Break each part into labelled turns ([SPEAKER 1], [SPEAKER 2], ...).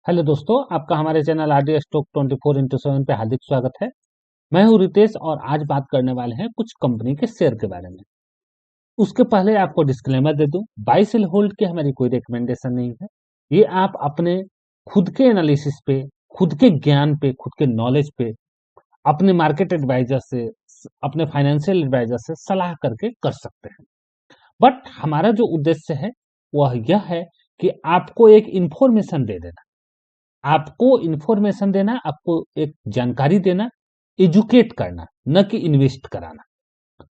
[SPEAKER 1] Hello दोस्तों, आपका हमारे चैनल आरडी स्टॉक 24x7 पे हार्दिक स्वागत है। मैं हूं रितेश और आज बात करने वाले हैं कुछ कंपनी के शेयर के बारे में। उसके पहले आपको डिस्क्लेमर दे दूं, बाय सेल होल्ड की हमारी कोई रिकमेंडेशन नहीं है। ये आप अपने खुद के एनालिसिस पे, खुद के ज्ञान पे, खुद के नॉलेज पे, अपने मार्केट एडवाइजर से, अपने फाइनेंशियल एडवाइजर से सलाह करके कर सकते हैं। बट हमारा जो उद्देश्य है वह यह है कि आपको एक इंफॉर्मेशन दे देना, आपको इंफॉर्मेशन देना, आपको एक जानकारी देना, एजुकेट करना, न कि इन्वेस्ट कराना।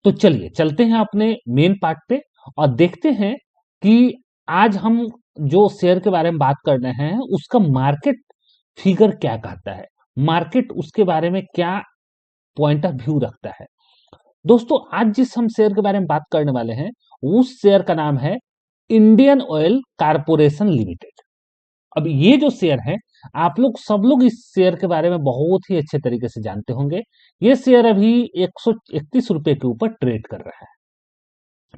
[SPEAKER 1] तो चलिए चलते हैं अपने मेन पार्ट पे और देखते हैं कि आज हम जो शेयर के बारे में बात कर रहे हैं उसका मार्केट फिगर क्या कहता है, मार्केट उसके बारे में क्या पॉइंट ऑफ व्यू रखता है। दोस्तों, आज जिस हम शेयर के बारे में बात करने वाले हैं उस शेयर का नाम है इंडियन ऑयल कारपोरेशन लिमिटेड। अब ये जो शेयर है, आप लोग सब लोग इस शेयर के बारे में बहुत ही अच्छे तरीके से जानते होंगे। ये शेयर अभी 131 रुपए के ऊपर ट्रेड कर रहा है।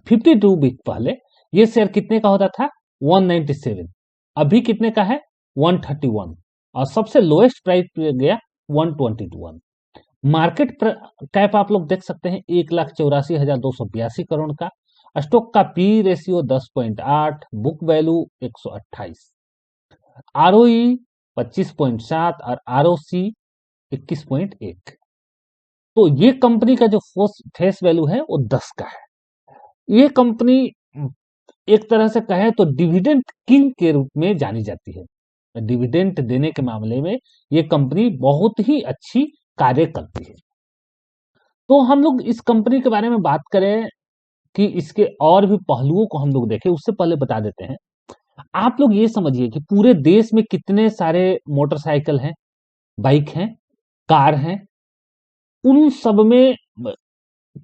[SPEAKER 1] 52 वीक पहले ये शेयर कितने का होता था? 197। अभी कितने का है? 131। और सबसे लोएस्ट प्राइस पे गया 121। मार्केट कैप आप लोग देख सकते हैं 1,84,282 करोड़ का। स्टॉक का P ratio 10.8, book value 128, ROE 25.7 और आरओसी 21.1। तो ये कंपनी का जो फेस वैल्यू है वो 10 का है। ये कंपनी एक तरह से कहें तो डिविडेंड किंग के रूप में जानी जाती है। डिविडेंड देने के मामले में ये कंपनी बहुत ही अच्छी कार्य करती है। तो हम लोग इस कंपनी के बारे में बात करें कि इसके और भी पहलुओं को हम लोग देखें, उससे पहले बता देते हैं। आप लोग ये समझिए कि पूरे देश में कितने सारे मोटरसाइकिल हैं, बाइक हैं, कार हैं। उन सब में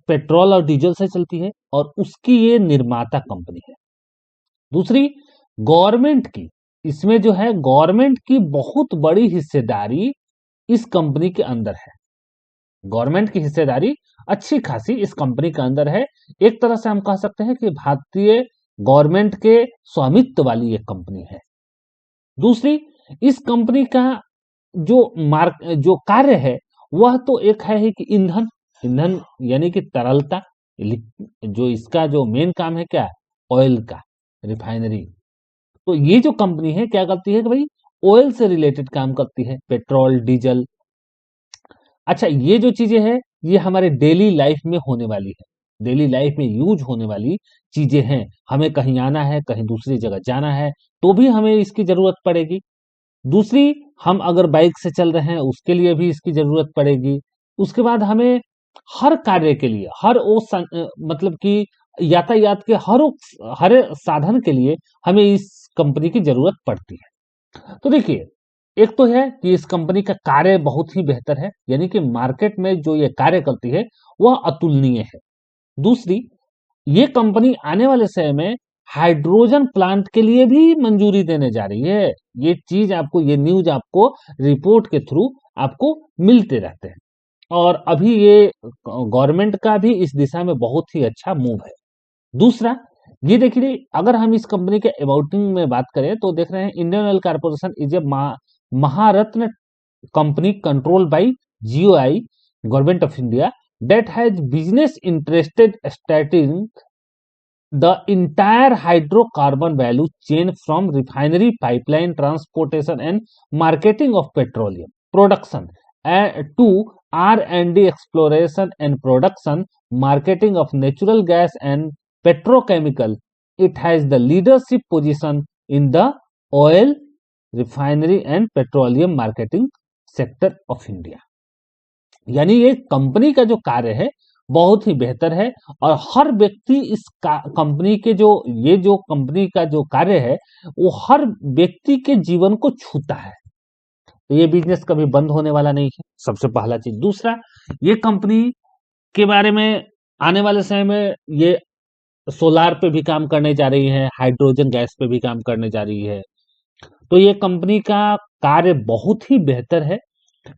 [SPEAKER 1] पेट्रोल और डीजल से चलती है और उसकी ये निर्माता कंपनी है। दूसरी, गवर्नमेंट की, इसमें जो है गवर्नमेंट की बहुत बड़ी हिस्सेदारी इस कंपनी के अंदर है। गवर्नमेंट की हिस्सेदारी अच्छी खासी इस कंपनी के अंदर है। एक तरह से हम कह सकते हैं कि भारतीय गवर्नमेंट के स्वामित्व वाली ये कंपनी है। दूसरी, इस कंपनी का जो कार्य है वह तो एक है ही कि ईंधन, ईंधन यानी कि तरलता। जो इसका जो मेन काम है क्या? ऑयल का, रिफाइनरी। तो ये जो कंपनी है क्या करती है कि भाई ऑयल से रिलेटेड काम करती है, पेट्रोल, डीजल। अच्छा, ये जो चीजें हैं ये हमारे डेली लाइफ में होने वाली है, डेली लाइफ में यूज होने वाली चीजें हैं। हमें कहीं आना है, कहीं दूसरी जगह जाना है तो भी हमें इसकी जरूरत पड़ेगी। दूसरी, हम अगर बाइक से चल रहे हैं उसके लिए भी इसकी जरूरत पड़ेगी। उसके बाद हमें हर कार्य के लिए, मतलब कि यातायात के हर साधन के लिए हमें इस कंपनी की जरूरत पड़ती है। तो देखिए, एक तो है कि इस कंपनी का कार्य बहुत ही बेहतर है, यानी कि मार्केट में जो ये कार्य करती है वह अतुलनीय है। दूसरी, ये कंपनी आने वाले समय में हाइड्रोजन प्लांट के लिए भी मंजूरी देने जा रही है। ये चीज आपको, ये न्यूज आपको रिपोर्ट के थ्रू आपको मिलते रहते हैं। और अभी ये गवर्नमेंट का भी इस दिशा में बहुत ही अच्छा मूव है। दूसरा, ये देखिए, अगर हम इस कंपनी के अबाउटिंग में बात करें तो देख रहे हैं Indian oil corporation is a Maharatna company controlled by GOI, Government of India, that has business interested studying the entire hydrocarbon value chain from refinery, pipeline, transportation and marketing of petroleum production to R&D exploration and production, marketing of natural gas and petrochemical. It has the leadership position in the oil, refinery and petroleum marketing sector of India. यानी ये company का जो कार्य है बहुत ही बेहतर है और हर व्यक्ति इस कंपनी के जो कंपनी का जो कार्य है वो हर व्यक्ति के जीवन को छूता है। तो ये बिजनेस कभी बंद होने वाला नहीं है, सबसे पहला चीज। दूसरा, ये कंपनी के बारे में आने वाले समय में ये सोलार पे भी काम करने जा रही है, हाइड्रोजन गैस पे भी काम करने जा रही है। तो ये कंपनी का कार्य बहुत ही बेहतर है।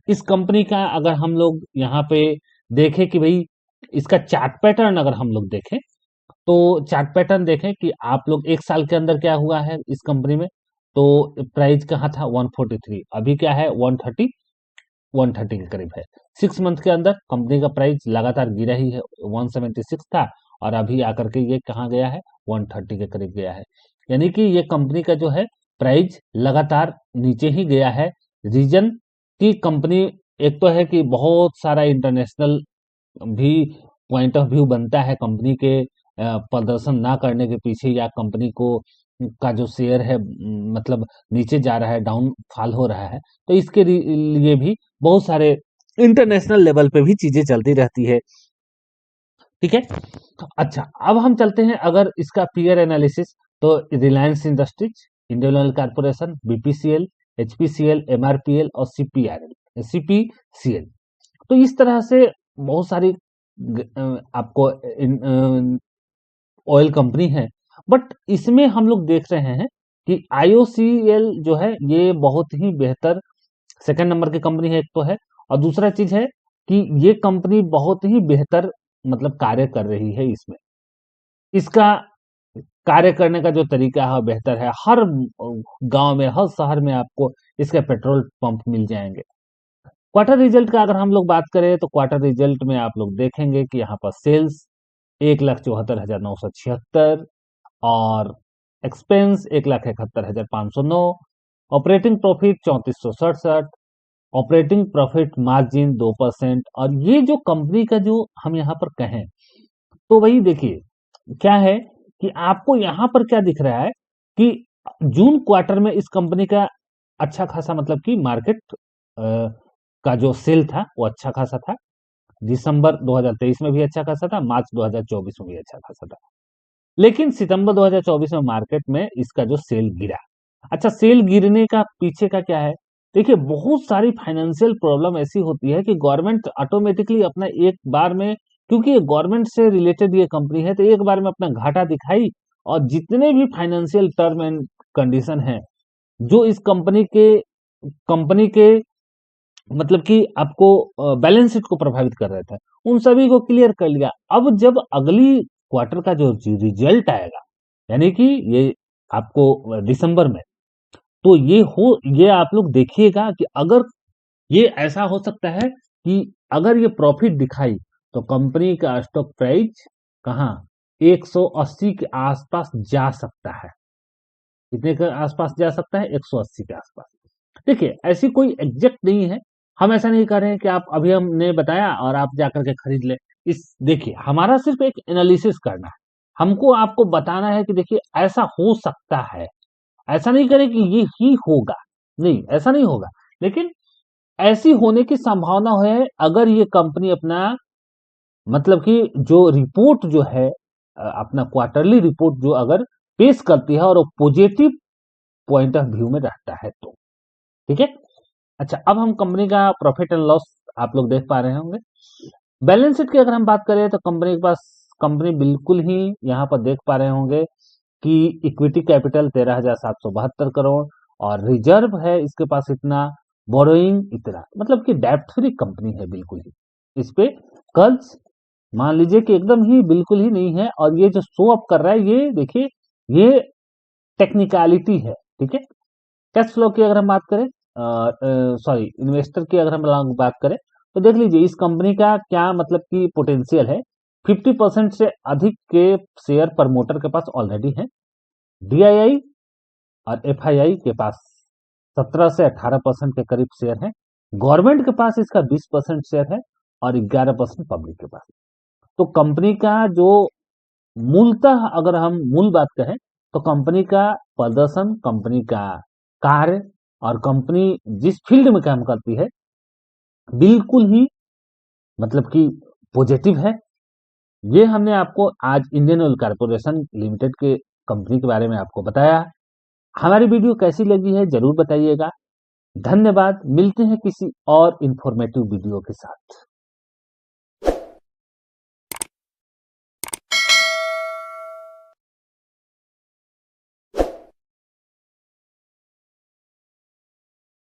[SPEAKER 1] इस कंपनी का अगर हम लोग यहाँ पे देखें कि भाई इसका चार्ट पैटर्न अगर हम लोग देखें तो चार्ट पैटर्न देखें कि आप लोग एक साल के अंदर क्या हुआ है इस कंपनी में, तो प्राइस कहाँ था 143, अभी क्या है 130 के करीब है। 6 मंथ के अंदर कंपनी का प्राइस लगातार गिरा ही है, 176 था और अभी आकर के ये कहाँ गया है 130 के करीब गया है। यानी कि ये कंपनी का जो है प्राइस लगातार नीचे ही गया है। रीजन की कंपनी एक तो है कि बहुत सारा इंटरनेशनल भी पॉइंट ऑफ व्यू बनता है कंपनी के प्रदर्शन ना करने के पीछे, या कंपनी को का जो शेयर है मतलब नीचे जा रहा है, डाउनफॉल हो रहा है, तो इसके लिए भी बहुत सारे इंटरनेशनल लेवल पे भी चीजें चलती रहती है। ठीक है, अच्छा अब हम चलते हैं अगर इसका पीयर एनालिसिस, तो Reliance industries, Indian oil corporation, BPCL, HPCL, MRPL और सीपीसीएल, तो इस तरह से बहुत सारी आपको ऑयल कंपनी है। बट इसमें हम लोग देख रहे हैं कि आईओसीएल जो है ये बहुत ही बेहतर सेकंड नंबर की कंपनी है, एक तो है, और दूसरा चीज है कि ये कंपनी बहुत ही बेहतर मतलब कार्य कर रही है। इसमें इसका कार्य करने का जो तरीका है बेहतर है। हर गांव में, हर शहर में आपको इसके पेट्रोल पंप मिल जाएंगे। क्वार्टर रिजल्ट का अगर हम लोग बात करें तो क्वार्टर रिजल्ट में आप लोग देखेंगे कि यहाँ पर सेल्स 1,74,976 और expense 1,71,509, operating profit 3,467, operating profit margin 2%। और ये जो कंपनी का जो हम यहाँ पर कहें तो वही देखिए क्या है कि आपको यहाँ पर क्या दिख रहा है कि जून क्वार्टर में इस कंपनी का अच्छा खासा मतलब कि मार्केट का जो सेल था वो अच्छा खासा था। दिसंबर 2023 में भी अच्छा खासा था, मार्च 2024 में भी अच्छा खासा था। लेकिन सितंबर 2024 में मार्केट में इसका जो सेल गिरा। अच्छा, सेल गिरने का पीछे का क्या है? देखिए बहुत सारी फाइनेंशियल प्रॉब्लम ऐसी होती है कि गवर्नमेंट ऑटोमेटिकली अपना एक बार में, क्योंकि ये गवर्नमेंट से रिलेटेड ये कंपनी है, तो एक बार में अपना घाटा दिखाई और जितने भी फाइनेंशियल टर्म एंड कंडीशन है जो इस कंपनी के मतलब कि आपको बैलेंस शीट को प्रभावित कर रहे थे, उन सभी को क्लियर कर लिया। अब जब अगली क्वार्टर का जो रिजल्ट आएगा, यानी कि ये आपको दिसंबर में, तो ये आप लोग देखिएगा कि अगर ये ऐसा हो सकता है कि अगर ये प्रॉफिट दिखाई तो कंपनी का स्टॉक प्राइस कहाँ 180 के आसपास जा सकता है। कितने के आसपास जा सकता है? 180 के आसपास। देखिए ऐसी कोई एग्जैक्ट नहीं है, हम ऐसा नहीं कर रहे हैं कि आप अभी हमने बताया और आप जाकर के खरीद ले। इस देखिए हमारा सिर्फ एक एनालिसिस करना है, हमको आपको बताना है कि देखिए ऐसा हो सकता है। ऐसा नहीं करें कि ये ही होगा, नहीं ऐसा नहीं होगा, लेकिन ऐसी होने की संभावना है अगर ये कंपनी अपना मतलब कि जो रिपोर्ट जो है अपना क्वार्टरली रिपोर्ट जो अगर पेश करती है और वो पॉजिटिव पॉइंट ऑफ व्यू में रहता है तो ठीक है। अच्छा अब हम कंपनी का प्रॉफिट एंड लॉस आप लोग देख पा रहे होंगे। बैलेंस शीट की अगर हम बात करें तो कंपनी के पास, कंपनी बिल्कुल ही यहाँ पर देख पा रहे होंगे कि इक्विटी कैपिटल 13,772 करोड़ और रिजर्व है इसके पास इतना, बोरोइंग इतना, मतलब कि डेब्ट फ्री कंपनी है बिल्कुल ही। इस पे कर्ज मान लीजिए कि एकदम ही बिल्कुल ही नहीं है। और ये जो शो अप कर रहा है ये देखिए ये टेक्निकलिटी है। ठीक है, कैश फ्लो की अगर हम बात करें, सॉरी इन्वेस्टर की अगर हम लोग बात करें तो देख लीजिए इस कंपनी का क्या मतलब कि पोटेंशियल है। 50% से अधिक के शेयर प्रमोटर के पास ऑलरेडी हैं। डीआईआई और एफआईआई के पास 17 से 18% के करीब शेयर है। गवर्नमेंट के पास इसका 20% शेयर है और 11% पब्लिक के पास। तो कंपनी का जो मूलतः अगर हम मूल बात करें तो कंपनी का प्रदर्शन, कंपनी का कार्य और कंपनी जिस फील्ड में काम करती है बिल्कुल ही मतलब कि पॉजिटिव है। ये हमने आपको आज इंडियन ऑयल कारपोरेशन लिमिटेड के कंपनी के बारे में आपको बताया। हमारी वीडियो कैसी लगी है जरूर बताइएगा। धन्यवाद, मिलते हैं किसी और इंफॉर्मेटिव वीडियो के साथ।